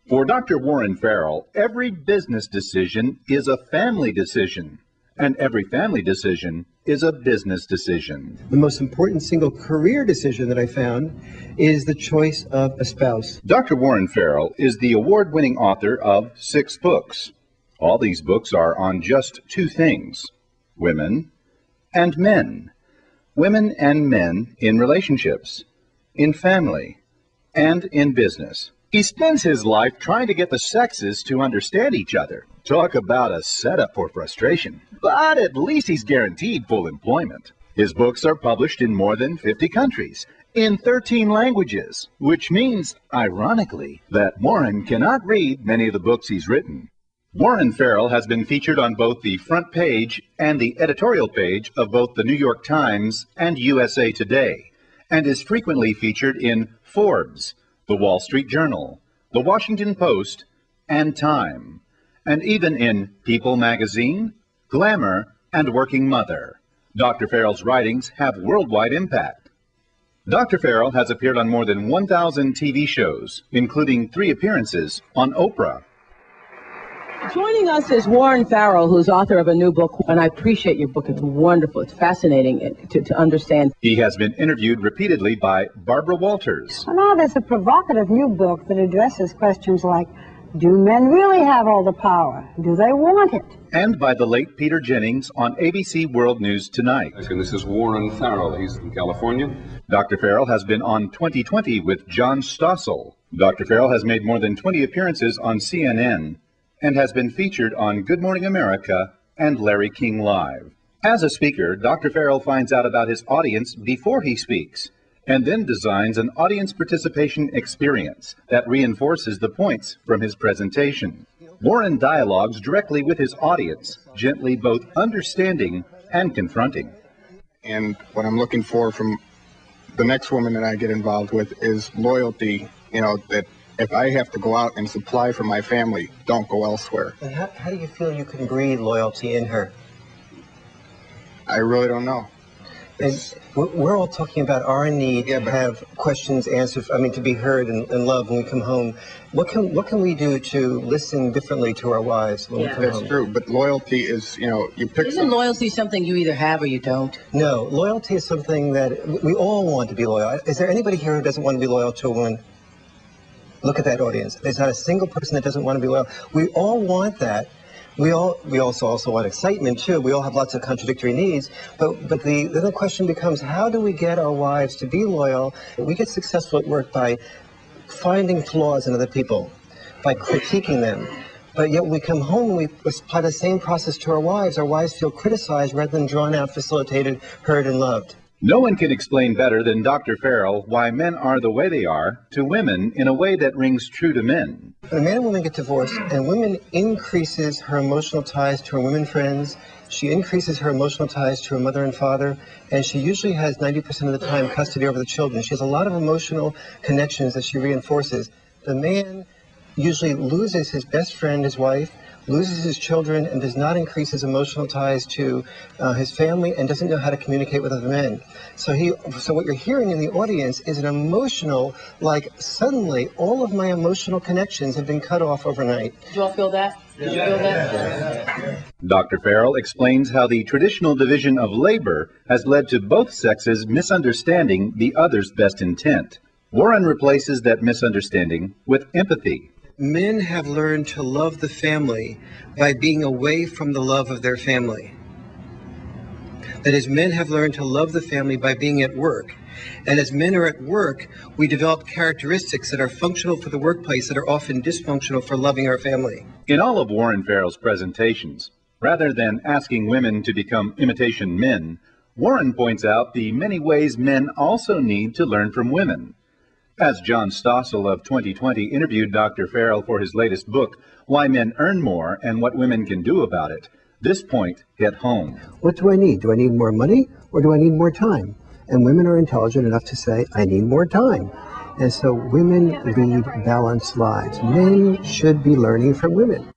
For Dr. Warren Farrell, every business decision is a family decision, and every family decision is a business decision. The most important single career decision that I found is the choice of a spouse. Dr. Warren Farrell is the award-winning author of 6 books. All these books are on just 2 things: women and men. Women and men in relationships, in family, and in business. He spends his life trying to get the sexes to understand each other. Talk about a setup for frustration. But at least he's guaranteed full employment. His books are published in more than 50 countries, in 13 languages, which means, ironically, that Warren cannot read many of the books he's written. Warren Farrell has been featured on both the front page and the editorial page of both the New York Times and USA Today, and is frequently featured in Forbes, the Wall Street Journal, the Washington Post, and Time, and even in People magazine, Glamour, and Working Mother. Dr. Farrell's writings have worldwide impact. Dr. Farrell has appeared on more than 1,000 TV shows, including 3 appearances on Oprah. Joining us is Warren Farrell, who's author of a new book, and I appreciate your book. It's wonderful. It's fascinating to understand. He has been interviewed repeatedly by Barbara Walters. Well, now there's a provocative new book that addresses questions like, do men really have all the power? Do they want it? And by the late Peter Jennings on ABC World News Tonight. And this is Warren Farrell. He's from California. Dr. Farrell has been on 2020 with John Stossel. Dr. Farrell has made more than 20 appearances on CNN and has been featured on Good Morning America and Larry King Live. As a speaker, Dr. Farrell finds out about his audience before he speaks, and then designs an audience participation experience that reinforces the points from his presentation. Warren dialogues directly with his audience, gently both understanding and confronting. And what I'm looking for from the next woman that I get involved with is loyalty, that if I have to go out and supply for my family, don't go elsewhere. And how do you feel you can breed loyalty in her? I really don't know. And we're all talking about our need to have questions answered, to be heard and loved when we come home. What can we do to listen differently to our wives when we come home? That's true, but loyalty is, you pick Isn't loyalty something you either have or you don't? No, loyalty is something that we all want to be loyal. Is there anybody here who doesn't want to be loyal to a woman? Look at that audience. There's not a single person that doesn't want to be loyal. We all want that. We also want excitement too. We all have lots of contradictory needs. But then the question becomes, how do we get our wives to be loyal? We get successful at work by finding flaws in other people, by critiquing them. But yet when we come home and we apply the same process to our wives feel criticized rather than drawn out, facilitated, heard, and loved. No one can explain better than Dr. Farrell why men are the way they are to women in a way that rings true to men. When a man and woman get divorced, and woman increases her emotional ties to her women friends, she increases her emotional ties to her mother and father, and she usually has 90% of the time custody over the children. She has a lot of emotional connections that she reinforces. The man usually loses his best friend, his wife, loses his children, and does not increase his emotional ties to his family, and doesn't know how to communicate with other men. So what you're hearing in the audience is an emotional, like suddenly all of my emotional connections have been cut off overnight. Did you all feel that? Did you feel that? Dr. Farrell explains how the traditional division of labor has led to both sexes misunderstanding the other's best intent. Warren replaces that misunderstanding with empathy. Men have learned to love the family by being away from the love of their family. That is, men have learned to love the family by being at work. And as men are at work, we develop characteristics that are functional for the workplace that are often dysfunctional for loving our family. In all of Warren Farrell's presentations, rather than asking women to become imitation men, Warren points out the many ways men also need to learn from women. As John Stossel of 2020 interviewed Dr. Farrell for his latest book, Why Men Earn More and What Women Can Do About It, this point hit home. What do I need? Do I need more money or do I need more time? And women are intelligent enough to say, I need more time. And so women lead balanced lives. Men should be learning from women.